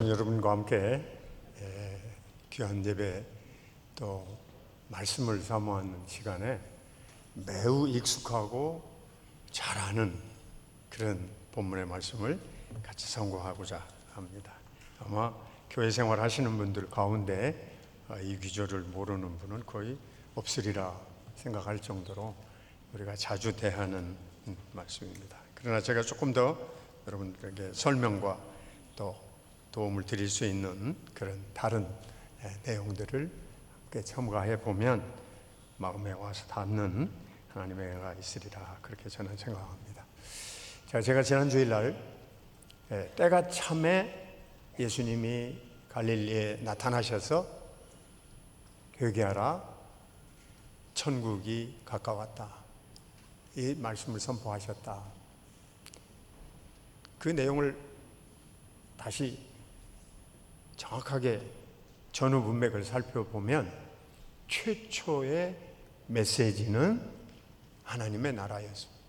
여러분과 함께 귀한 예배 또 말씀을 사모하는 시간에 매우 익숙하고 잘 아는 그런 본문의 말씀을 같이 선고하고자 합니다. 아마 교회 생활 하시는 분들 가운데 이 구절을 모르는 분은 거의 없으리라 생각할 정도로 우리가 자주 대하는 말씀입니다. 그러나 제가 조금 더 여러분들에게 설명과 또 도움을 드릴 수 있는 그런 다른 내용들을 함께 첨가해 보면 마음에 와서 닿는 하나님의 은혜가 있으리라, 그렇게 저는 생각합니다. 제가 지난 주일날 때가 참에 예수님이 갈릴리에 나타나셔서 회개하라, 천국이 가까웠다, 이 말씀을 선포하셨다. 그 내용을 다시 정확하게 전후 문맥을 살펴보면 최초의 메시지는 하나님의 나라였습니다.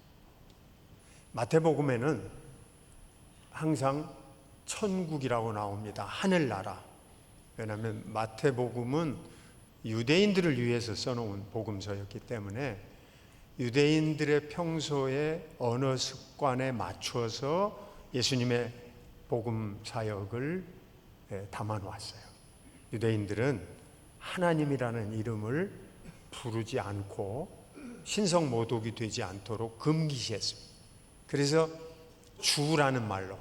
마태복음에는 항상 천국이라고 나옵니다. 하늘나라. 왜냐하면 마태복음은 유대인들을 위해서 써놓은 복음서였기 때문에 유대인들의 평소의 언어 습관에 맞춰서 예수님의 복음 사역을 담아놓았어요. 유대인들은 하나님이라는 이름을 부르지 않고 신성 모독이 되지 않도록 금기시했습니다. 그래서 주라는 말로,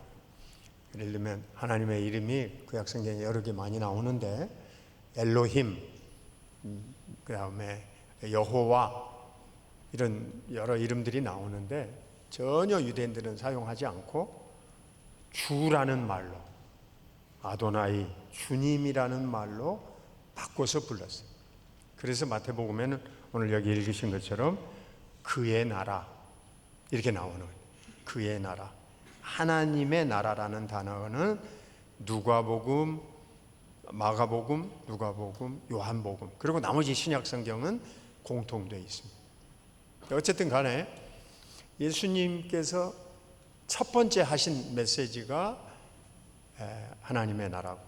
예를 들면 하나님의 이름이 구약성경에 여러 개 많이 나오는데 엘로힘, 그 다음에 여호와, 이런 여러 이름들이 나오는데 전혀 유대인들은 사용하지 않고 주라는 말로, 아도나이, 주님이라는 말로 바꿔서 불렀어요. 그래서 마태복음에는 오늘 여기 읽으신 것처럼 그의 나라, 이렇게 나오는 거예요. 그의 나라. 하나님의 나라라는 단어는 누가복음, 마가복음, 누가복음, 요한복음, 그리고 나머지 신약 성경은 공통되어 있습니다. 어쨌든 간에 예수님께서 첫 번째 하신 메시지가 하나님의 나라고,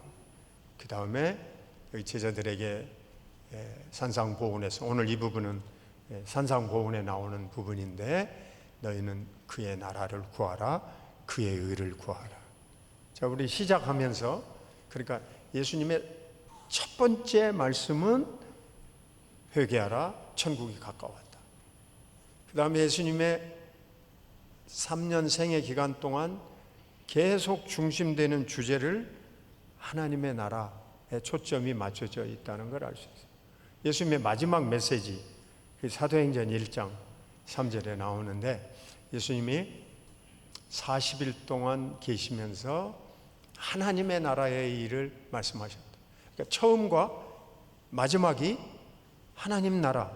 그 다음에 제자들에게 산상보훈에서, 오늘 이 부분은 산상보훈에 나오는 부분인데, 너희는 그의 나라를 구하라, 그의 의를 구하라. 자, 우리 시작하면서, 그러니까 예수님의 첫 번째 말씀은 회개하라, 천국이 가까웠다. 그 다음에 예수님의 3년 생애 기간 동안 계속 중심되는 주제를 하나님의 나라에 초점이 맞춰져 있다는 걸 알 수 있어요. 예수님의 마지막 메시지, 사도행전 1장 3절에 나오는데, 예수님이 40일 동안 계시면서 하나님의 나라의 일을 말씀하셨다. 그러니까 처음과 마지막이 하나님 나라,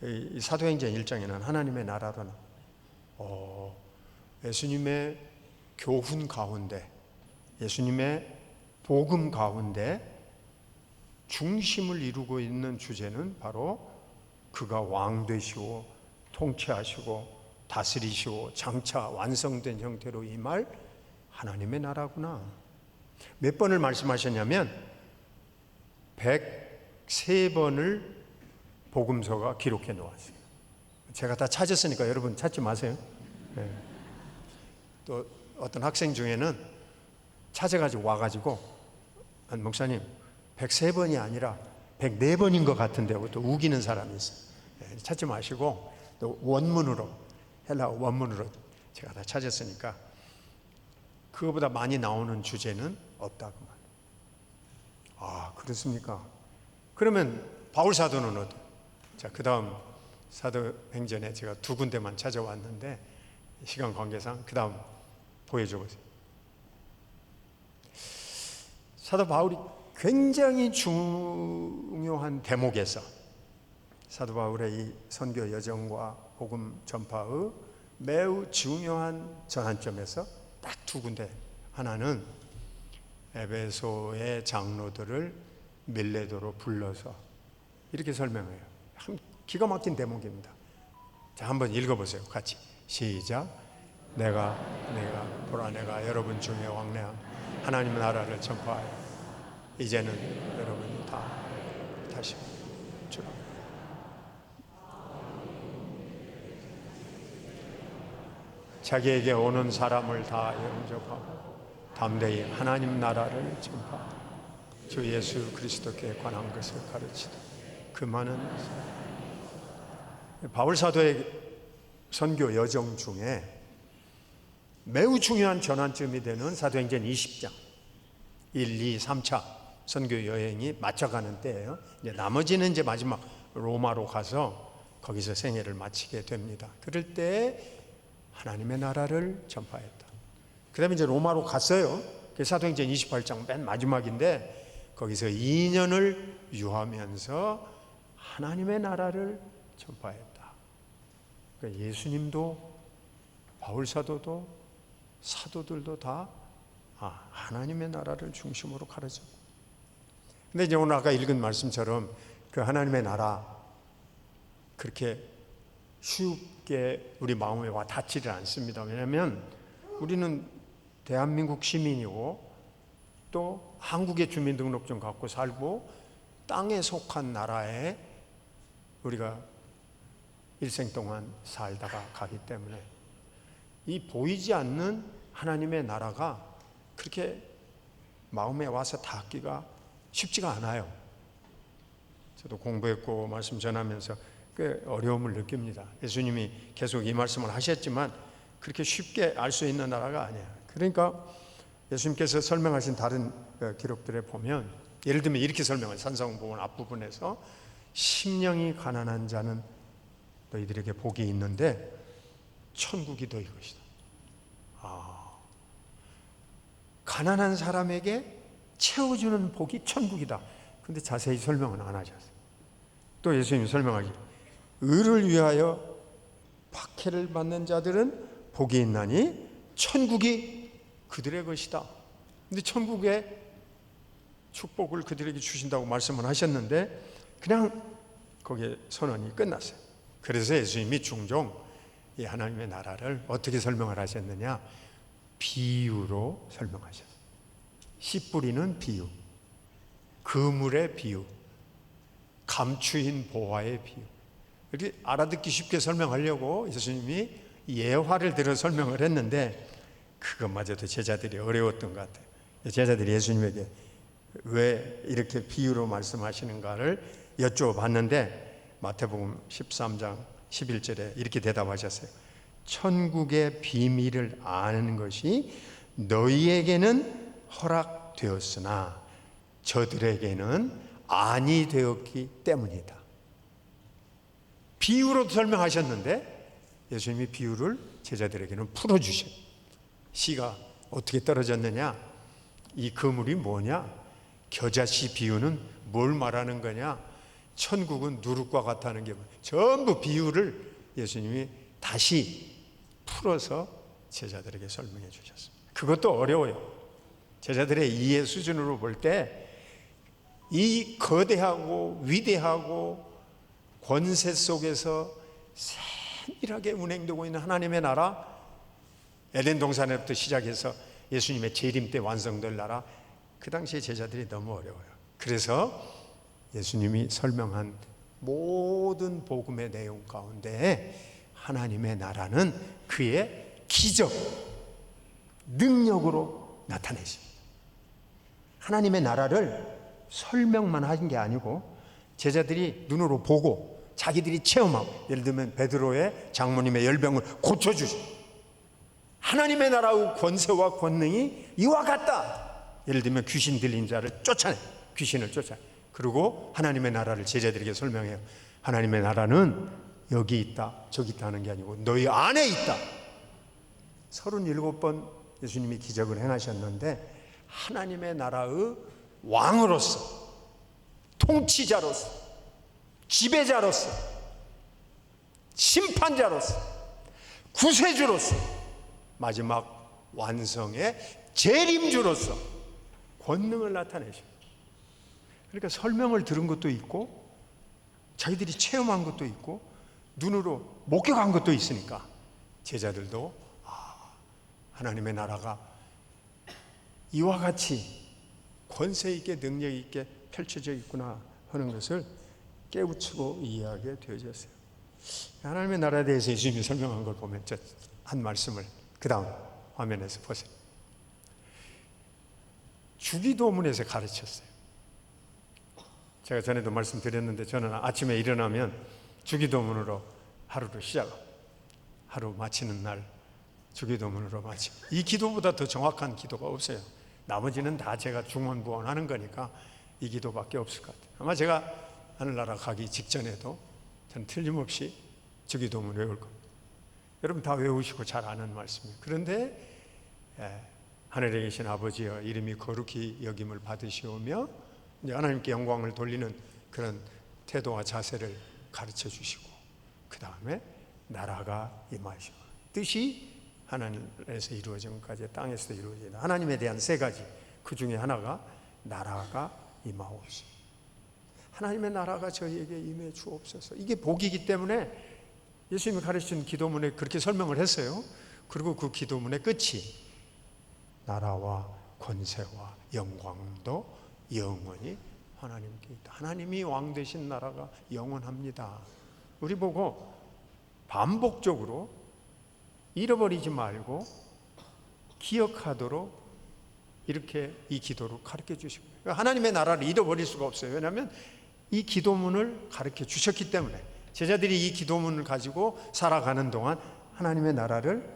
이 사도행전 1장에는 하나님의 나라로 나와요. 예수님의 교훈 가운데, 예수님의 복음 가운데 중심을 이루고 있는 주제는 바로 그가 왕 되시고 통치하시고 다스리시고 장차 완성된 형태로 임할 하나님의 나라구나. 몇 번을 말씀하셨냐면 103번을 복음서가 기록해 놓았어요. 제가 다 찾았으니까 여러분 찾지 마세요. 네. 또 어떤 학생 중에는 찾아가지고 와가지고, 목사님 103번이 아니라 104번인 것 같은데 하고 또 우기는 사람이 있어요. 네, 찾지 마시고 또 원문으로, 헬라어 원문으로 제가 다 찾았으니까 그거보다 많이 나오는 주제는 없다고 말해요. 아, 그렇습니까? 그러면 바울 사도는 어디? 자, 그 다음 사도행전에 제가 두 군데만 찾아왔는데 시간 관계상 그 다음 보여줘 보세요. 사도 바울이 굉장히 중요한 대목에서 사도 바울의 이 선교 여정과 복음 전파의 매우 중요한 전환점에서 딱 두 군데, 하나는 에베소의 장로들을 밀레도로 불러서 이렇게 설명해요. 기가 막힌 대목입니다. 자, 한번 읽어보세요. 같이 시작. 내가 보라, 내가 여러분 중에 왕래함 하나님의 나라를 전파하여 이제는 여러분이 다 다시 주라. 자기에게 오는 사람을 다 영접하고 담대히 하나님 나라를 전파하고 주 예수 그리스도께 관한 것을 가르치다. 그 많은 바울 사도의 선교 여정 중에 매우 중요한 전환점이 되는 사도행전 20장 1, 2, 3차 선교 여행이 맞춰가는 때예요. 이제 나머지는 이제 마지막 로마로 가서 거기서 생애를 마치게 됩니다. 그럴 때 하나님의 나라를 전파했다. 그 다음에 이제 로마로 갔어요. 그 사도행전 28장 맨 마지막인데 거기서 2년을 유하면서 하나님의 나라를 전파했다. 그러니까 예수님도 바울 사도도 사도들도 다 하나님의 나라를 중심으로 가르쳤고. 근데 이제 오늘 아까 읽은 말씀처럼 그 하나님의 나라 그렇게 쉽게 우리 마음에 와 닿지를 않습니다. 왜냐하면 우리는 대한민국 시민이고 또 한국의 주민등록증 갖고 살고 땅에 속한 나라에 우리가 일생 동안 살다가 가기 때문에 이 보이지 않는 하나님의 나라가 그렇게 마음에 와서 닿기가 쉽지가 않아요. 저도 공부했고 말씀 전하면서 꽤 어려움을 느낍니다. 예수님이 계속 이 말씀을 하셨지만 그렇게 쉽게 알 수 있는 나라가 아니에요. 그러니까 예수님께서 설명하신 다른 기록들에 보면 예를 들면 이렇게 설명해요. 산상보훈 앞부분에서 심령이 가난한 자는 너희들에게 복이 있는데 천국이 너희 것이다. 가난한 사람에게 채워주는 복이 천국이다. 근데 자세히 설명은 안 하셨어요. 또 예수님이 설명하기 의를 위하여 박해를 받는 자들은 복이 있나니 천국이 그들의 것이다. 근데 천국의 축복을 그들에게 주신다고 말씀을 하셨는데 그냥 거기에 선언이 끝났어요. 그래서 예수님이 종종 이 하나님의 나라를 어떻게 설명을 하셨느냐, 비유로 설명하셨어요. 씨 뿌리는 비유, 그물의 비유, 감추인 보화의 비유. 이렇게 알아듣기 쉽게 설명하려고 예수님이 예화를 들어 설명을 했는데 그것마저도 제자들이 어려웠던 것 같아요. 제자들이 예수님에게 왜 이렇게 비유로 말씀하시는가를 여쭤봤는데 마태복음 13장 11절에 이렇게 대답하셨어요. 천국의 비밀을 아는 것이 너희에게는 허락되었으나 저들에게는 아니 되었기 때문이다. 비유로 설명하셨는데 예수님이 비유를 제자들에게는 풀어주셔요. 씨가 어떻게 떨어졌느냐, 이 그물이 뭐냐, 겨자씨 비유는 뭘 말하는 거냐, 천국은 누룩과 같다는 게 전부 비유를 예수님이 다시 풀어서 제자들에게 설명해 주셨습니다. 그것도 어려워요. 제자들의 이해 수준으로 볼 때 이 거대하고 위대하고 권세 속에서 세밀하게 운행되고 있는 하나님의 나라, 에덴 동산에부터 시작해서 예수님의 재림 때 완성될 나라, 그 당시에 제자들이 너무 어려워요. 그래서 예수님이 설명한 모든 복음의 내용 가운데 하나님의 나라는 그의 기적, 능력으로 나타내십니다. 하나님의 나라를 설명만 하신 게 아니고 제자들이 눈으로 보고 자기들이 체험하고, 예를 들면 베드로의 장모님의 열병을 고쳐주시고 하나님의 나라의 권세와 권능이 이와 같다. 예를 들면 귀신 들린 자를 쫓아내, 귀신을 쫓아내. 그리고 하나님의 나라를 제자들에게 설명해요. 하나님의 나라는 여기 있다 저기 있다는 게 아니고 너희 안에 있다. 37번 예수님이 기적을 행하셨는데 하나님의 나라의 왕으로서, 통치자로서, 지배자로서, 심판자로서, 구세주로서, 마지막 완성의 재림주로서 권능을 나타내십니다. 그러니까 설명을 들은 것도 있고 자기들이 체험한 것도 있고 눈으로 목격한 것도 있으니까 제자들도 하나님의 나라가 이와 같이 권세 있게 능력 있게 펼쳐져 있구나 하는 것을 깨우치고 이해하게 되어졌어요. 하나님의 나라에 대해서 예수님이 설명한 걸 보면 저 한 말씀을 그 다음 화면에서 보세요. 주기도문에서 가르쳤어요. 제가 전에도 말씀드렸는데 저는 아침에 일어나면 주기도문으로 하루를 시작하고 하루 마치는 날 주기도문으로 마치고, 이 기도보다 더 정확한 기도가 없어요. 나머지는 다 제가 중언부언하는 거니까 이 기도밖에 없을 것 같아요. 아마 제가 하늘나라 가기 직전에도 저는 틀림없이 주기도문 외울 겁니다. 여러분 다 외우시고 잘 아는 말씀이에요. 그런데 하늘에 계신 아버지여 이름이 거룩히 여김을 받으시오며, 이제 하나님께 영광을 돌리는 그런 태도와 자세를 가르쳐 주시고, 그 다음에 나라가 임하시오. 뜻이 하나님에서 이루어진 것까지 땅에서도 이루어진다. 하나님에 대한 세 가지, 그 중에 하나가 나라가 임하옵소서. 하나님의 나라가 저희에게 임해 주옵소서. 이게 복이기 때문에 예수님이 가르친 기도문에 그렇게 설명을 했어요. 그리고 그 기도문의 끝이 나라와 권세와 영광도 영원히 하나님께 있다. 하나님이 왕 되신 나라가 영원합니다. 우리 보고 반복적으로 잃어버리지 말고 기억하도록 이렇게 이 기도를 가르쳐 주시고, 하나님의 나라를 잃어버릴 수가 없어요. 왜냐하면 이 기도문을 가르쳐 주셨기 때문에. 제자들이 이 기도문을 가지고 살아가는 동안 하나님의 나라를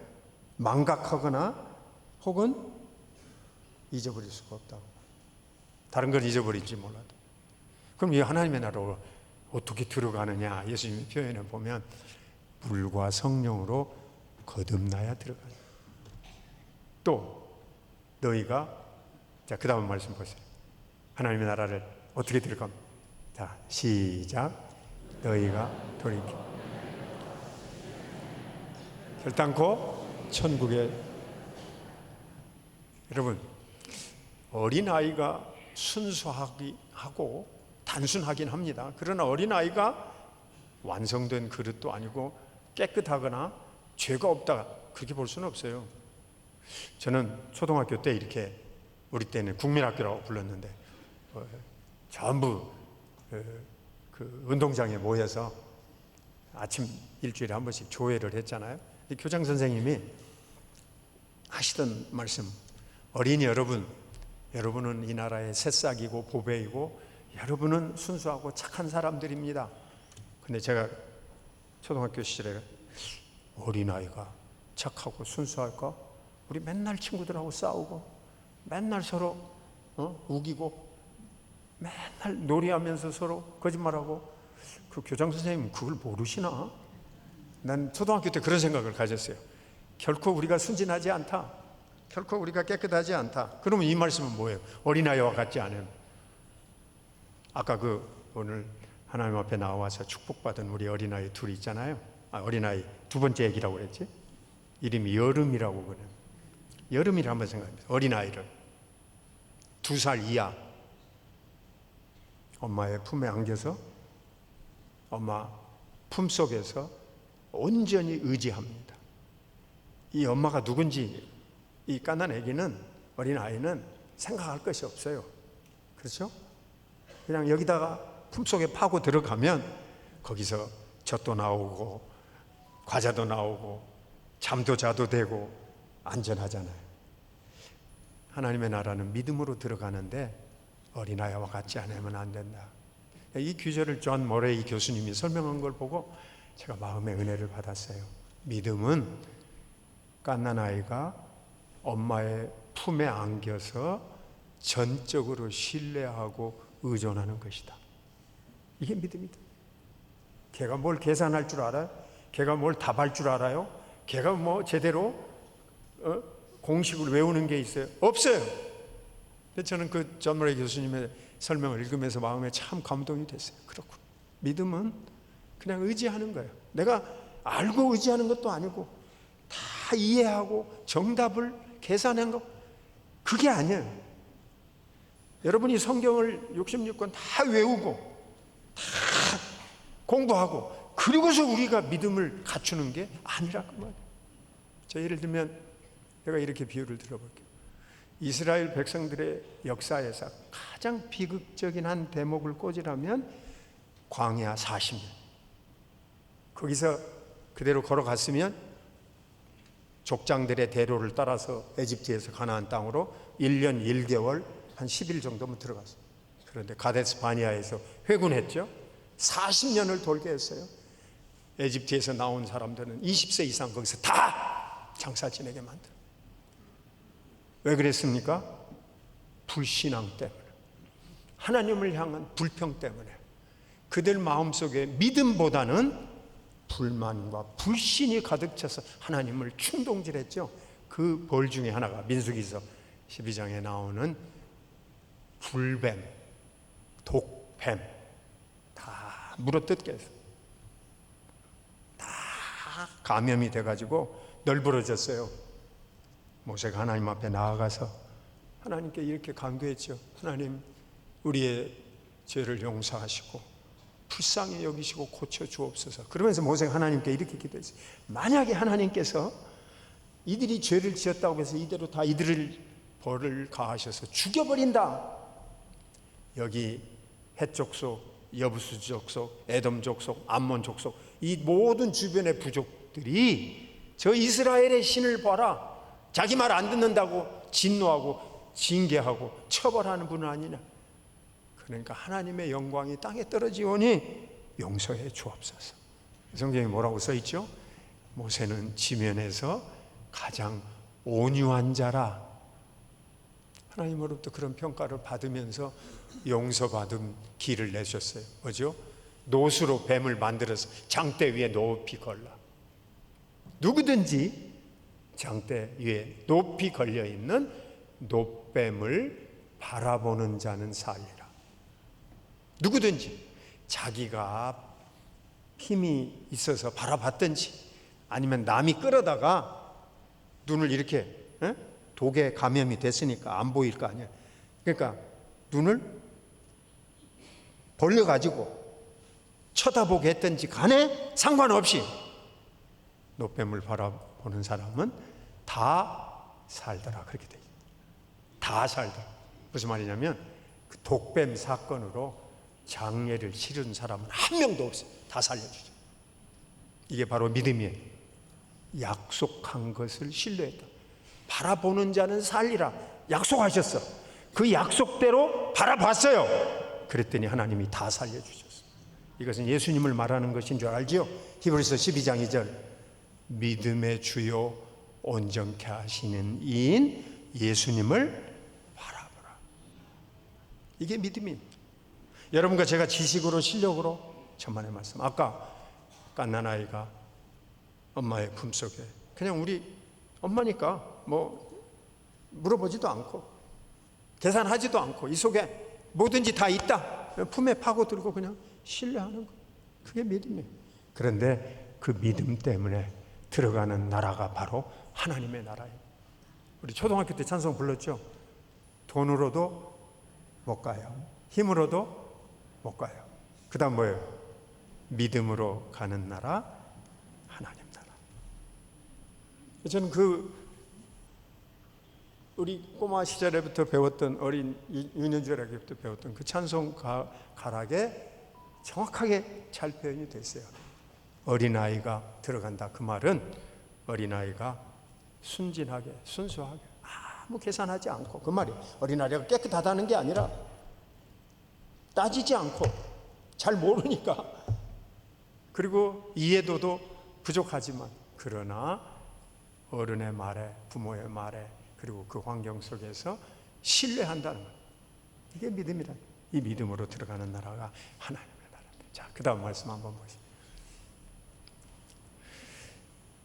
망각하거나 혹은 잊어버릴 수가 없다고. 다른 걸 잊어버릴지 몰라도. 그럼 이 하나님의 나라로 어떻게 들어가느냐, 예수님의 표현을 보면 물과 성령으로 거듭나야 들어가요. 또 너희가, 자, 그 다음 말씀 보세요. 하나님의 나라를 어떻게 들어갑니까? 자, 시작. 너희가 돌이켜 결단코 천국에. 여러분, 어린아이가 순수하고 단순하긴 합니다. 그러나 어린아이가 완성된 그릇도 아니고 깨끗하거나 죄가 없다, 그렇게 볼 수는 없어요. 저는 초등학교 때 이렇게, 우리 때는 국민학교라고 불렀는데 전부 그 운동장에 모여서 아침 일주일에 한 번씩 조회를 했잖아요. 교장 선생님이 하시던 말씀, 어린이 여러분, 여러분은 이 나라의 새싹이고 보배이고 여러분은 순수하고 착한 사람들입니다. 근데 제가 초등학교 시절에 어린아이가 착하고 순수할까? 우리 맨날 친구들하고 싸우고 맨날 서로 우기고 맨날 놀이하면서 서로 거짓말하고, 그 교장 선생님은 그걸 모르시나? 난 초등학교 때 그런 생각을 가졌어요. 결코 우리가 순진하지 않다. 결코 우리가 깨끗하지 않다. 그러면 이 말씀은 뭐예요? 어린아이와 같지 않은. 아까 오늘 하나님 앞에 나와서 축복받은 우리 어린아이 둘이 있잖아요. 어린아이 두 번째 애기라고 그랬지? 이름이 여름이라고 그래요. 여름이를 한번 생각해보세요. 어린아이를 2살 이하 엄마의 품에 안겨서 엄마 품속에서 온전히 의지합니다. 이 엄마가 누군지 이 깐난 아기는, 어린아이는 생각할 것이 없어요. 그렇죠? 그냥 여기다가 품속에 파고 들어가면 거기서 젖도 나오고 과자도 나오고 잠도 자도 되고 안전하잖아요. 하나님의 나라는 믿음으로 들어가는데 어린아이와 같지 않으면 안 된다. 이 규절을 존 모레이 교수님이 설명한 걸 보고 제가 마음의 은혜를 받았어요. 믿음은 갓난아이가 엄마의 품에 안겨서 전적으로 신뢰하고 의존하는 것이다. 이게 믿음이다. 걔가 뭘 계산할 줄 알아요? 걔가 뭘 답할 줄 알아요? 걔가 뭐 제대로 공식을 외우는 게 있어요? 없어요. 근데 저는 그 존 모레이 교수님의 설명을 읽으면서 마음에 참 감동이 됐어요. 그렇군. 믿음은 그냥 의지하는 거예요. 내가 알고 의지하는 것도 아니고 다 이해하고 정답을 계산한 거, 그게 아니에요. 여러분이 성경을 66권 다 외우고 다 공부하고 그리고서 우리가 믿음을 갖추는 게 아니라고 말이에요. 저 예를 들면 내가 이렇게 비유를 들어볼게요. 이스라엘 백성들의 역사에서 가장 비극적인 한 대목을 꽂으라면 광야 40년. 거기서 그대로 걸어갔으면 족장들의 대로를 따라서 에집트에서 가나안 땅으로 1년 1개월 한 10일 정도면 들어갔어요. 그런데 가데스 바니아에서 회군했죠. 40년을 돌게 했어요. 에집트에서 나온 사람들은 20세 이상 거기서 다 장사 지내게 만들어요. 왜 그랬습니까? 불신앙 때문에, 하나님을 향한 불평 때문에. 그들 마음속에 믿음보다는 불만과 불신이 가득 차서 하나님을 충동질했죠. 그 벌 중에 하나가 민수기서 12장에 나오는 불뱀, 독뱀 다 물어뜯게 해서 다 감염이 돼가지고 널브러졌어요. 모세가 하나님 앞에 나아가서 하나님께 이렇게 간구했죠. 하나님, 우리의 죄를 용서하시고 불쌍히 여기시고 고쳐 주옵소서. 그러면서 모세가 하나님께 이렇게 기도했어요. 만약에 하나님께서 이들이 죄를 지었다고 해서 이대로 다 이들을 벌을 가하셔서 죽여버린다. 여기 헷 족속, 여부수 족속, 에돔 족속, 암몬 족속, 이 모든 주변의 부족들이 저 이스라엘의 신을 봐라, 자기 말 안 듣는다고 진노하고 징계하고 처벌하는 분은 아니냐. 그러니까 하나님의 영광이 땅에 떨어지오니 용서해 주옵소서. 성경에 뭐라고 써있죠? 모세는 지면에서 가장 온유한 자라. 하나님으로부터 그런 평가를 받으면서 용서받은 길을 내셨어요. 뭐죠? 노수로 뱀을 만들어서 장대 위에 높이 걸라. 누구든지 장대 위에 높이 걸려있는 노뱀을 바라보는 자는 살리라. 누구든지 자기가 힘이 있어서 바라봤든지 아니면 남이 끌어다가 눈을 이렇게 독에 감염이 됐으니까 안 보일 거 아니야. 그러니까 눈을 벌려가지고 쳐다보게 했든지 간에 상관없이 노뱀을 바라보는 사람은 다 살더라. 그렇게 돼 있어요. 다 살더라. 무슨 말이냐면 그 독뱀 사건으로 장례를 치른 사람은 한 명도 없어요. 다 살려주죠. 이게 바로 믿음이에요. 약속한 것을 신뢰했다. 바라보는 자는 살리라. 약속하셨어. 그 약속대로 바라봤어요. 그랬더니 하나님이 다 살려주셨어요. 이것은 예수님을 말하는 것인 줄 알지요? 히브리서 12장 2절 믿음의 주요 온전케 하시는 이인 예수님을 바라보라. 이게 믿음입니다. 여러분과 제가 지식으로 실력으로 천만의 말씀. 아까 갓난아이가 엄마의 품속에 그냥 우리 엄마니까 뭐 물어보지도 않고 계산하지도 않고 이 속에 뭐든지 다 있다. 품에 파고들고 그냥 신뢰하는 거. 그게 믿음이에요. 그런데 그 믿음 때문에 들어가는 나라가 바로 하나님의 나라예요. 우리 초등학교 때 찬송 불렀죠. 돈으로도 못 가요. 힘으로도 못 가요. 그 다음 뭐예요? 믿음으로 가는 나라, 하나님 나라. 저는 우리 꼬마 시절에부터 배웠던 어린 유년절에부터 배웠던 그 찬송 가락에 정확하게 잘 표현이 됐어요. 어린아이가 들어간다. 그 말은 어린아이가 순진하게 순수하게 아무 계산하지 않고, 그 말이 어린아이가 깨끗하다는 게 아니라 따지지 않고 잘 모르니까, 그리고 이해도도 부족하지만 그러나 어른의 말에, 부모의 말에, 그리고 그 환경 속에서 신뢰한다는 것. 이게 믿음이다. 이 믿음으로 들어가는 나라가 하나님의 나라입니다. 자, 그 다음 말씀 한번 보시죠.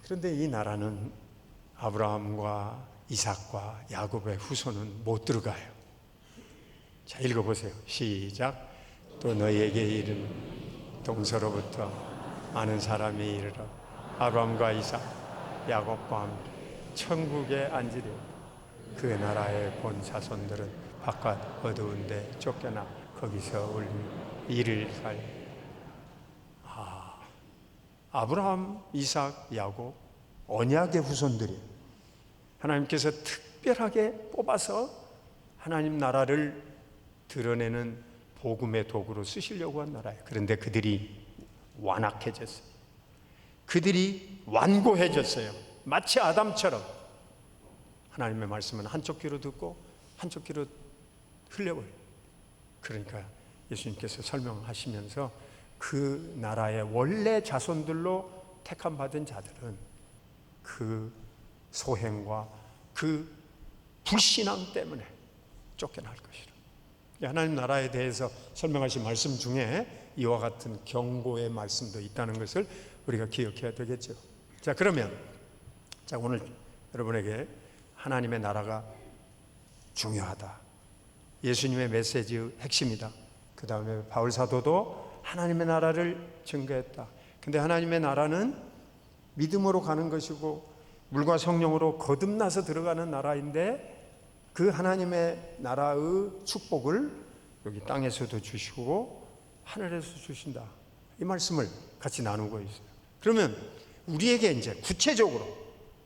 그런데 이 나라는 아브라함과 이삭과 야곱의 후손은 못 들어가요. 자, 읽어보세요. 시작. 또 너희에게 이르는 동서로부터 많은 사람이 이르러 아브라함과 이삭, 야곱과 함께 천국에 앉으리라. 그 나라의 본 자손들은 바깥 어두운 데 쫓겨나 거기서 울며 이를 살리. 아브라함, 이삭, 야곱 언약의 후손들이에요. 하나님께서 특별하게 뽑아서 하나님 나라를 드러내는 복음의 도구로 쓰시려고 한 나라예요. 그런데 그들이 완악해졌어요. 그들이 완고해졌어요. 마치 아담처럼 하나님의 말씀은 한쪽 귀로 듣고 한쪽 귀로 흘려버려요. 그러니까 예수님께서 설명하시면서 그 나라의 원래 자손들로 택함 받은 자들은 그 소행과 그 불신앙 때문에 쫓겨날 것이라. 하나님 나라에 대해서 설명하신 말씀 중에 이와 같은 경고의 말씀도 있다는 것을 우리가 기억해야 되겠죠. 자, 그러면 오늘 여러분에게 하나님의 나라가 중요하다, 예수님의 메시지의 핵심이다. 그 다음에 바울 사도도 하나님의 나라를 증거했다. 근데 하나님의 나라는 믿음으로 가는 것이고 물과 성령으로 거듭나서 들어가는 나라인데, 그 하나님의 나라의 축복을 여기 땅에서도 주시고 하늘에서 주신다, 이 말씀을 같이 나누고 있어요. 그러면 우리에게 이제 구체적으로,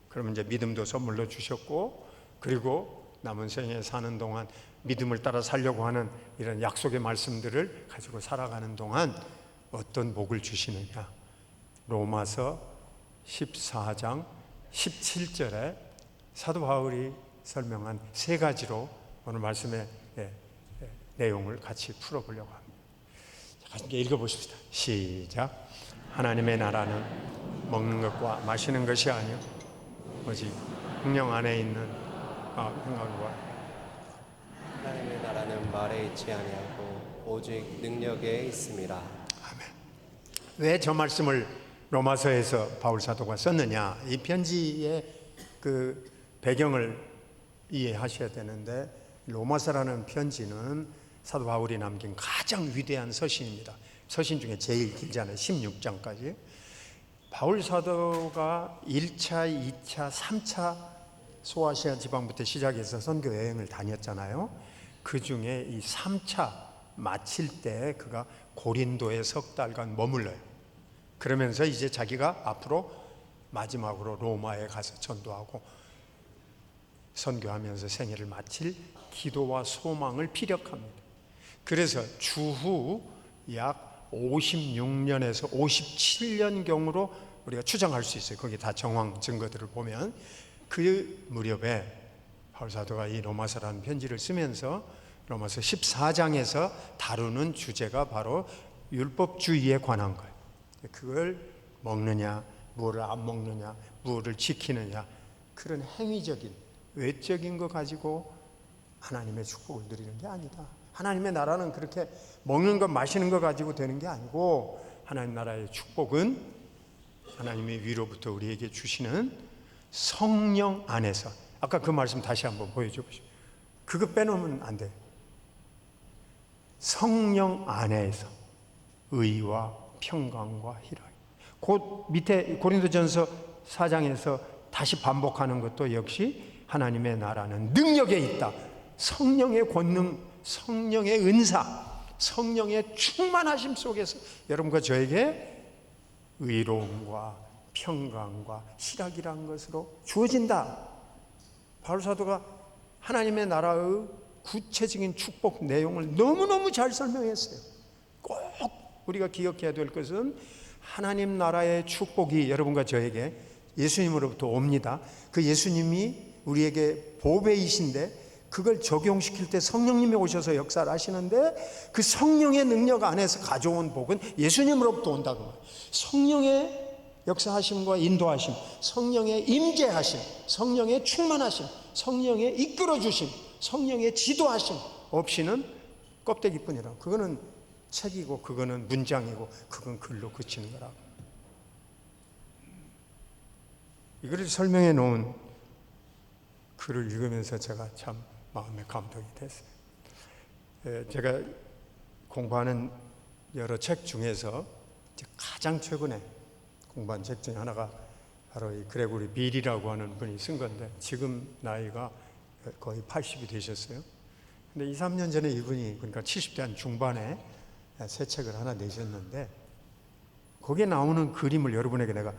그러면 이제 믿음도 선물로 주셨고, 그리고 남은 생에 사는 동안 믿음을 따라 살려고 하는 이런 약속의 말씀들을 가지고 살아가는 동안 어떤 복을 주시느냐. 로마서 14장 17절에 사도 바울이 설명한 세 가지로 오늘 말씀의 내용을 같이 풀어보려고 합니다. 같이 읽어보십시다. 시작. 하나님의 나라는 먹는 것과 마시는 것이 아니요 오직 성령 안에 있는 평강과. 하나님의 나라는 말에 있지 아니하고 오직 능력에 있습니다. 아멘. 왜 저 말씀을 로마서에서 바울 사도가 썼느냐? 이 편지의 그 배경을 이해하셔야 되는데, 로마서라는 편지는 사도 바울이 남긴 가장 위대한 서신입니다. 서신 중에 제일 길잖아요. 16장까지. 바울 사도가 1차, 2차, 3차 소아시아 지방부터 시작해서 선교 여행을 다녔잖아요. 그 중에 이 3차 마칠 때 그가 고린도에 석 달간 머물러요. 그러면서 이제 자기가 앞으로 마지막으로 로마에 가서 전도하고 선교하면서 생애를 마칠 기도와 소망을 피력합니다. 그래서 주후 약 56년에서 57년경으로 우리가 추정할 수 있어요. 거기 다 정황 증거들을 보면 그 무렵에 바울 사도가 이 로마서라는 편지를 쓰면서 로마서 14장에서 다루는 주제가 바로 율법주의에 관한 거예요. 그걸 먹느냐, 무엇을 안 먹느냐, 무엇을 지키느냐, 그런 행위적인 외적인 거 가지고 하나님의 축복을 누리는 게 아니다. 하나님의 나라는 그렇게 먹는 것 마시는 거 가지고 되는 게 아니고, 하나님 나라의 축복은 하나님의 위로부터 우리에게 주시는 성령 안에서, 아까 그 말씀 다시 한번 보여줘 보시죠. 그거 빼놓으면 안 돼요. 성령 안에서 의와 평강과 희락. 곧 밑에 고린도전서 4장에서 다시 반복하는 것도 역시 하나님의 나라는 능력에 있다. 성령의 권능, 성령의 은사, 성령의 충만하심 속에서 여러분과 저에게 의로움과 평강과 희락이라는 것으로 주어진다. 바울 사도가 하나님의 나라의 구체적인 축복 내용을 너무너무 잘 설명했어요. 꼭 우리가 기억해야 될 것은 하나님 나라의 축복이 여러분과 저에게 예수님으로부터 옵니다. 그 예수님이 우리에게 보배이신데 그걸 적용시킬 때 성령님이 오셔서 역사를 하시는데, 그 성령의 능력 안에서 가져온 복은 예수님으로부터 온다고 해요. 성령의 역사하심과 인도하심, 성령의 임재하심, 성령의 충만하심, 성령의 이끌어주심, 성령의 지도하심 없이는 껍데기뿐이라고. 그거는 책이고 그거는 문장이고 그건 글로 그치는 거라고. 이걸 설명해 놓은 글을 읽으면서 제가 참 마음에 감동이 됐어요. 제가 공부하는 여러 책 중에서 가장 최근에 공부한 책 중에 하나가 바로 이 그레고리 빌이라고 하는 분이 쓴 건데, 지금 나이가 거의 80이 되셨어요. 근데 2, 3년 전에 이분이, 그러니까 70대 한 중반에 새 책을 하나 내셨는데, 거기에 나오는 그림을 여러분에게 내가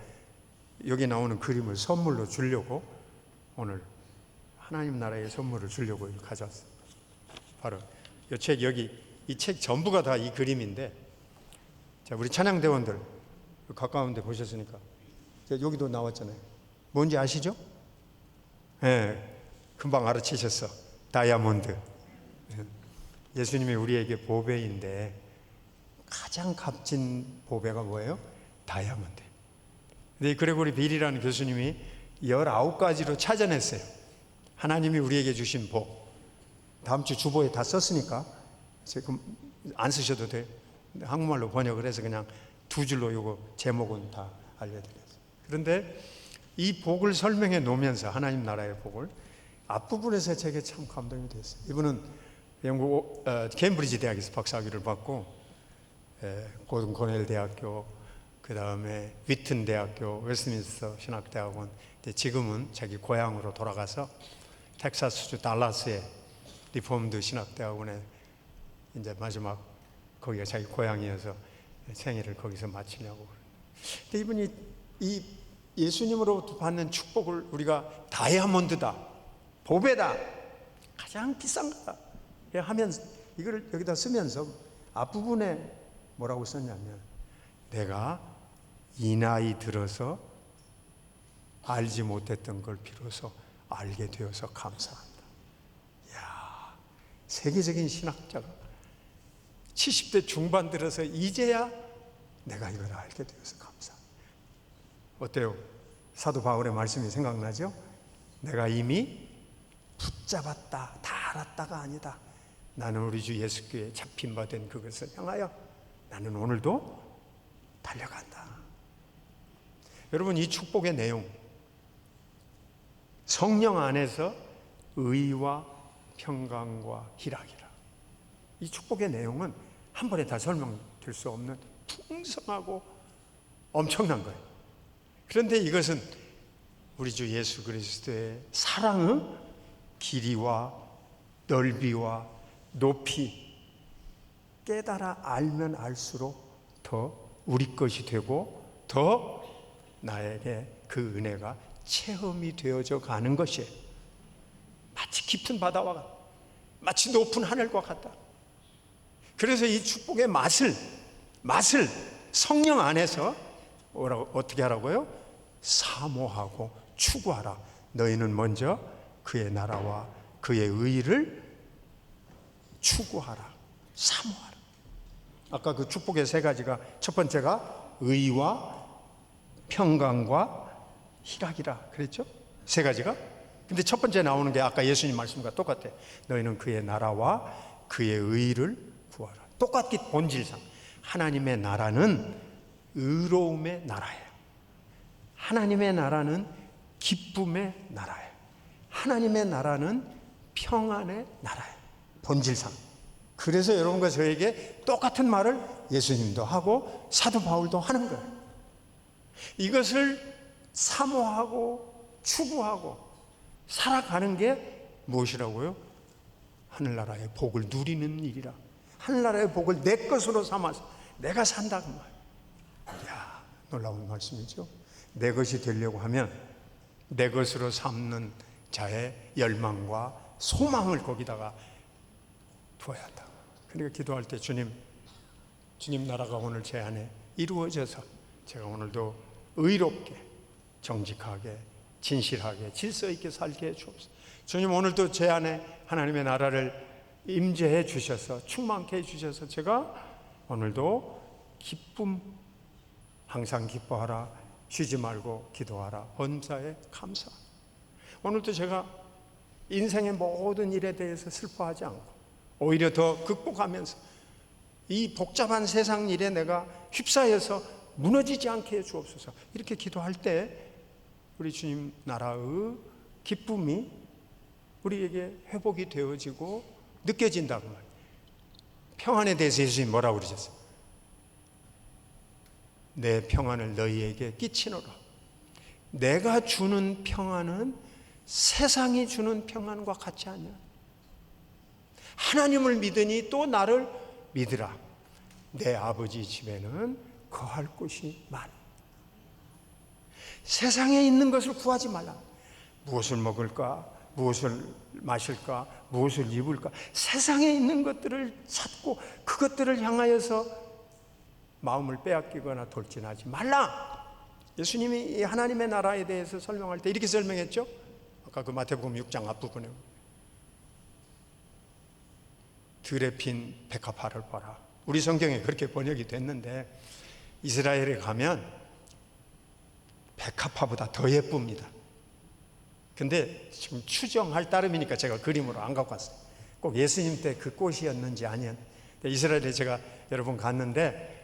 여기 나오는 그림을 선물로 주려고 오늘 하나님 나라의 선물을 주려고 가져왔어요. 바로 이 책, 여기 이 책 전부가 다 이 그림인데, 자, 우리 찬양대원들 가까운 데 보셨으니까 여기도 나왔잖아요. 뭔지 아시죠? 예, 금방 알아채셨어. 다이아몬드. 예수님이 우리에게 보배인데 가장 값진 보배가 뭐예요? 다이아몬드. 근데 그레고리 빌이라는 교수님이 19가지로 찾아냈어요. 하나님이 우리에게 주신 복. 다음 주 주보에 다 썼으니까 지금 안 쓰셔도 돼요. 한국말로 번역을 해서 그냥 2줄로 요거 제목은 다 알려드렸어요. 그런데 이 복을 설명해 놓으면서 하나님 나라의 복을 앞부분에서 제게 참 감동이 됐어요. 이분은 영국 케임브리지 대학에서 박사학위를 받고 고든 코넬 대학교, 그 다음에 위튼 대학교, 웨스트민스터 신학대학원, 지금은 자기 고향으로 돌아가서 텍사스주 달라스의 리폼드 신학대학원에 이제 마지막 거기가 자기 고향이어서 생애를 거기서 마치려고. 근데 이분이 이 예수님으로부터 받는 축복을 우리가 다이아몬드다, 보배다, 가장 비싼 거다 하면 이걸 여기다 쓰면서 앞부분에 뭐라고 썼냐면, 내가 이 나이 들어서 알지 못했던 걸 비로소 알게 되어서 감사합니다. 이야, 세계적인 신학자가 70대 중반 들어서 이제야 내가 이걸 알게 되어서 감사합니다. 어때요? 사도 바울의 말씀이 생각나죠? 내가 이미 붙잡았다, 다 알았다가 아니다. 나는 우리 주 예수께 잡힌 바 된 그것을 향하여 나는 오늘도 달려간다. 여러분, 이 축복의 내용, 성령 안에서 의와 평강과 희락이라. 이 축복의 내용은 한 번에 다 설명될 수 없는 풍성하고 엄청난 거예요. 그런데 이것은 우리 주 예수 그리스도의 사랑의 길이와 넓이와 높이 깨달아 알면 알수록 더 우리 것이 되고 더 나에게 그 은혜가 체험이 되어져 가는 것이에요. 마치 깊은 바다와 같다. 마치 높은 하늘과 같다. 그래서 이 축복의 맛을 성령 안에서 어떻게 하라고요? 사모하고 추구하라. 너희는 먼저 그의 나라와 그의 의를 추구하라. 사모하라. 아까 그 축복의 세 가지가, 첫 번째가 의와 평강과 희락이라 그랬죠? 세 가지가. 근데 첫 번째 나오는 게 아까 예수님 말씀과 똑같아. 너희는 그의 나라와 그의 의를 구하라. 똑같기 본질상 하나님의 나라는 의로움의 나라예요. 하나님의 나라는 기쁨의 나라예요. 하나님의 나라는 평안의 나라예요. 본질상. 그래서 여러분과 저에게 똑같은 말을 예수님도 하고 사도 바울도 하는 거예요. 이것을 사모하고 추구하고 살아가는 게 무엇이라고요? 하늘나라의 복을 누리는 일이라. 하늘나라의 복을 내 것으로 삼아서 내가 산다 그 말. 이야, 놀라운 말씀이죠. 내 것이 되려고 하면 내 것으로 삼는 자의 열망과 소망을 거기다가 두어야 한다. 그러니까 기도할 때 주님 나라가 오늘 제 안에 이루어져서 제가 오늘도 의롭게, 정직하게, 진실하게, 질서 있게 살게 해 주옵소서. 주님, 오늘도 제 안에 하나님의 나라를 임재해 주셔서 충만케 해 주셔서 제가 오늘도 기쁨, 항상 기뻐하라, 쉬지 말고 기도하라, 범사에 감사. 오늘도 제가 인생의 모든 일에 대해서 슬퍼하지 않고 오히려 더 극복하면서 이 복잡한 세상 일에 내가 휩싸여서 무너지지 않게 해 주옵소서. 이렇게 기도할 때 우리 주님 나라의 기쁨이 우리에게 회복이 되어지고 느껴진다고 말이에요. 평안에 대해서 예수님 뭐라고 그러셨어요? 내 평안을 너희에게 끼치노라. 내가 주는 평안은 세상이 주는 평안과 같지 않냐. 하나님을 믿으니 또 나를 믿으라. 내 아버지 집에는 거할 곳이 많아. 세상에 있는 것을 구하지 말라. 무엇을 먹을까? 무엇을 마실까, 무엇을 입을까, 세상에 있는 것들을 찾고 그것들을 향하여서 마음을 빼앗기거나 돌진하지 말라. 예수님이 이 하나님의 나라에 대해서 설명할 때 이렇게 설명했죠. 아까 그 마태복음 6장 앞부분에 들에 핀 백합화를 봐라. 우리 성경에 그렇게 번역이 됐는데 이스라엘에 가면 백합화보다 더 예쁩니다. 근데 지금 추정할 따름이니까 제가 그림으로 안 갖고 왔어요. 꼭 예수님 때 그 꽃이었는지 아니었는지. 이스라엘에 제가 여러 번 갔는데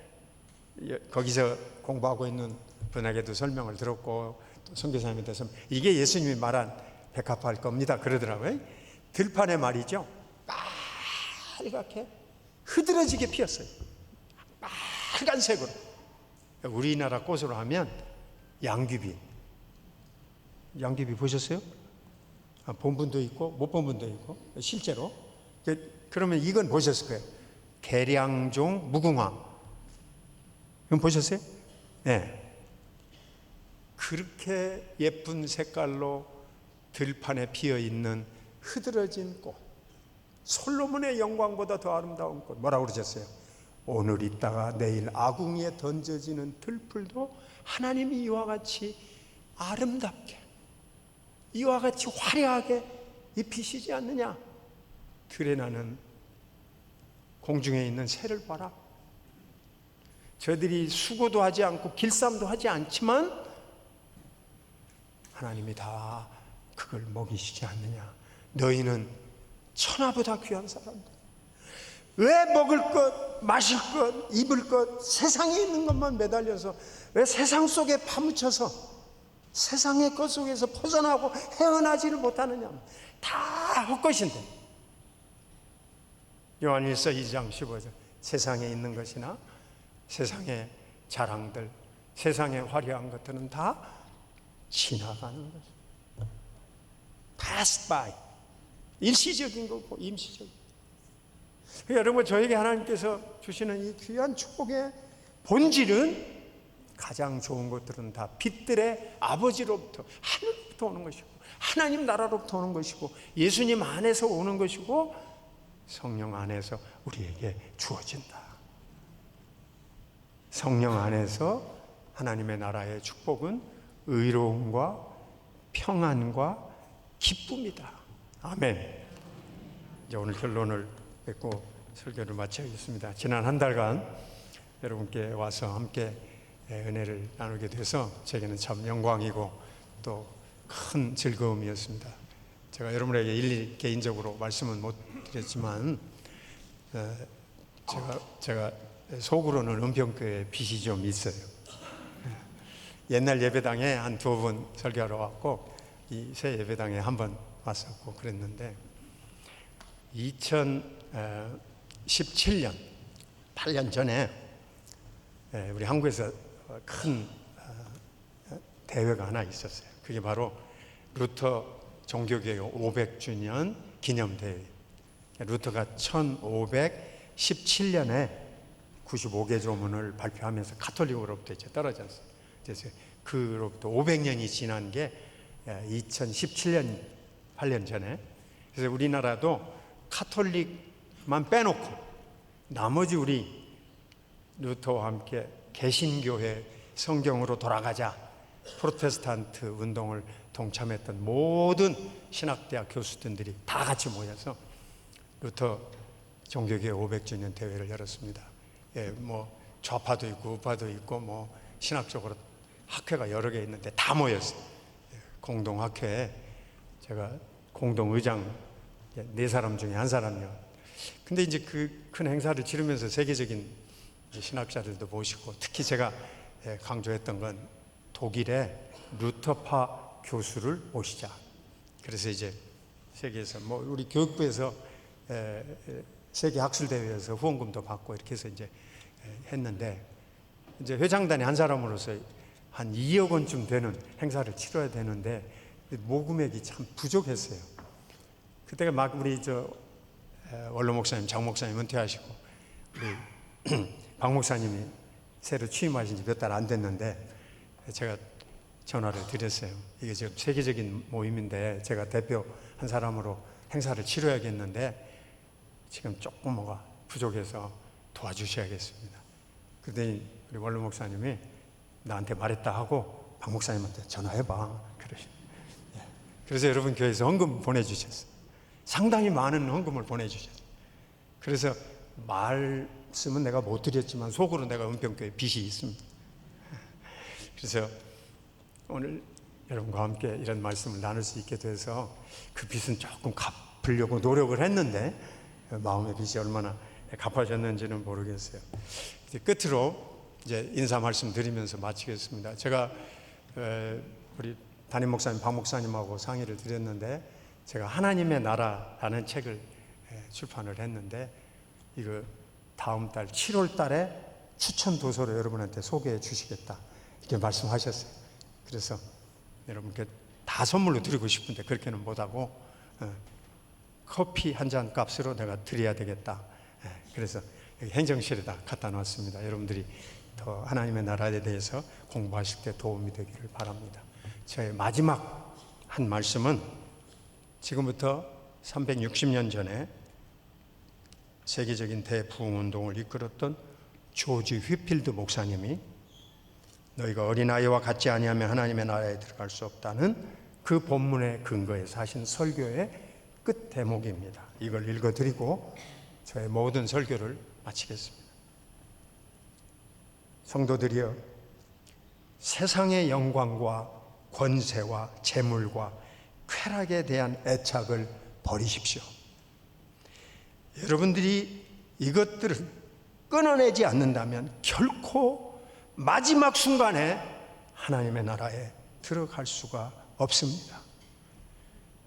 거기서 공부하고 있는 분에게도 설명을 들었고 또 선교사님한테 이게 예수님이 말한 백합화일 겁니다 그러더라고요. 들판에 말이죠, 빨갛게 흐드러지게 피었어요. 빨간색으로. 우리나라 꽃으로 하면 양귀비 보셨어요? 본 분도 있고 못 본 분도 있고 실제로. 그러면 이건 보셨을 거예요. 계량종 무궁화. 이건 보셨어요? 네. 그렇게 예쁜 색깔로 들판에 피어있는 흐드러진 꽃, 솔로몬의 영광보다 더 아름다운 꽃. 뭐라고 그러셨어요? 오늘 있다가 내일 아궁이에 던져지는 들풀도 하나님이 이와 같이 아름답게, 이와 같이 화려하게 입히시지 않느냐. 들에 나는 공중에 있는 새를 봐라. 저들이 수고도 하지 않고 길쌈도 하지 않지만 하나님이 다 그걸 먹이시지 않느냐. 너희는 천하보다 귀한 사람들. 왜 먹을 것, 마실 것, 입을 것, 세상에 있는 것만 매달려서 왜 세상 속에 파묻혀서 세상의 것 속에서 벗어나고 헤어나지를 못하느냐. 다 헛것인데. 요한일서 2장 15절. 세상에 있는 것이나 세상의 자랑들, 세상의 화려한 것들은 다 지나가는 것입니다. pass by. 일시적인 거고 임시적인. 여러분, 저에게 하나님께서 주시는 이 귀한 축복의 본질은 가장 좋은 것들은 다 빛들의 아버지로부터, 하늘로부터 오는 것이고 하나님 나라로부터 오는 것이고 예수님 안에서 오는 것이고 성령 안에서 우리에게 주어진다. 성령 안에서 하나님의 나라의 축복은 의로움과 평안과 기쁨이다. 아멘. 이제 오늘 결론을 맺고 설교를 마쳐야겠습니다. 지난 한 달간 여러분께 와서 함께 은혜를 나누게 돼서 제게는 참 영광이고 또 큰 즐거움이었습니다. 제가 여러분에게 일일이 개인적으로 말씀은 못 드렸지만 제가 속으로는 은평교회 빚이 좀 있어요. 옛날 예배당에 한 2번 설교하러 왔고 이 새 예배당에 한 번 왔었고 그랬는데 2017년 8년 전에 우리 한국에서 큰 대회가 하나 있었어요. 그게 바로 루터 종교개혁 500주년 기념대회. 루터가 1517년에 95개 조문을 발표하면서 가톨릭으로부터 이제 떨어졌어요. 그래서 그로부터 500년이 지난 게 2017년 8년 전에. 그래서 우리나라도 카톨릭만 빼놓고 나머지 우리 루터와 함께 개신교회 성경으로 돌아가자 프로테스탄트 운동을 동참했던 모든 신학대학 교수들이 다 같이 모여서 루터 종교개혁 500주년 대회를 열었습니다. 뭐 좌파도 있고 우파도 있고 뭐 신학적으로 학회가 여러 개 있는데 다 모였어요. 공동학회에 제가 공동의장 4사람 중에 한 사람이요. 근데 이제 그 큰 행사를 치르면서 세계적인 신학자들도 모시고 특히 제가 강조했던 건 독일의 루터파 교수를 모시자. 그래서 이제 세계에서 뭐 우리 교육부에서 세계 학술 대회에서 후원금도 받고 이렇게 해서 이제 했는데 이제 회장단의 한 사람으로서 한 2억 원쯤 되는 행사를 치러야 되는데 모금액이 참 부족했어요. 그때가 막 우리 원로 목사님, 장 목사님 은퇴하시고 우리 박 목사님이 새로 취임하신 지 몇 달 안 됐는데 제가 전화를 드렸어요. 이게 지금 세계적인 모임인데 제가 대표 한 사람으로 행사를 치러야겠는데 지금 조금 뭐가 부족해서 도와주셔야겠습니다. 그런데 우리 원로 목사님이 나한테 말했다 하고 박 목사님한테 전화해봐 그러시죠. 그래서 여러분 교회에서 헌금 보내주셨어요. 상당히 많은 헌금을 보내주셨어요. 그래서 말씀은 내가 못 드렸지만 속으로 내가 은평교회 빚이 있습니다. 그래서 오늘 여러분과 함께 이런 말씀을 나눌 수 있게 돼서 그 빚은 조금 갚으려고 노력을 했는데 마음의 빚이 얼마나 갚아졌는지는 모르겠어요. 이제 끝으로 이제 인사 말씀 드리면서 마치겠습니다. 제가 우리 담임 목사님, 박 목사님하고 상의를 드렸는데 제가 하나님의 나라라는 책을 출판을 했는데 이거 다음 달 7월 달에 추천 도서로 여러분한테 소개해 주시겠다 이렇게 말씀하셨어요. 그래서 여러분께 다 선물로 드리고 싶은데 그렇게는 못하고 커피 한 잔 값으로 내가 드려야 되겠다. 그래서 여기 행정실에다 갖다 놨습니다. 여러분들이 더 하나님의 나라에 대해서 공부하실 때 도움이 되기를 바랍니다. 저의 마지막 한 말씀은 지금부터 360년 전에 세계적인 대부흥운동을 이끌었던 조지 휘필드 목사님이 너희가 어린아이와 같지 아니하면 하나님의 나라에 들어갈 수 없다는 그 본문의 근거에서 하신 설교의 끝 대목입니다. 이걸 읽어드리고 저의 모든 설교를 마치겠습니다. 성도들이여, 세상의 영광과 권세와 재물과 쾌락에 대한 애착을 버리십시오. 여러분들이 이것들을 끊어내지 않는다면 결코 마지막 순간에 하나님의 나라에 들어갈 수가 없습니다.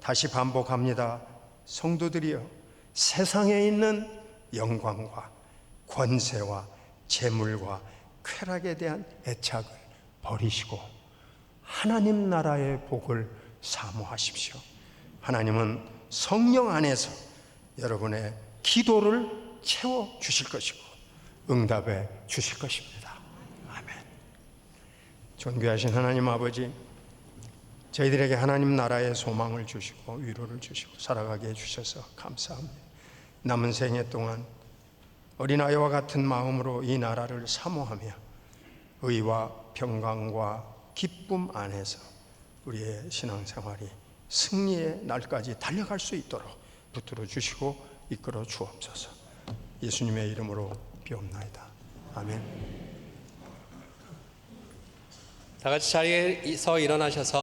다시 반복합니다. 성도들이여, 세상에 있는 영광과 권세와 재물과 쾌락에 대한 애착을 버리시고 하나님 나라의 복을 사모하십시오. 하나님은 성령 안에서 여러분의 기도를 채워 주실 것이고 응답해 주실 것입니다. 아멘. 존귀하신 하나님 아버지, 저희들에게 하나님 나라의 소망을 주시고 위로를 주시고 살아가게 해주셔서 감사합니다. 남은 생애 동안 어린아이와 같은 마음으로 이 나라를 사모하며 의와 평강과 기쁨 안에서 우리의 신앙생활이 승리의 날까지 달려갈 수 있도록 붙들어 주시고 이끌어 주옵소서. 예수님의 이름으로 비옵나이다. 아멘. 다 같이 자리에서 일어나셔서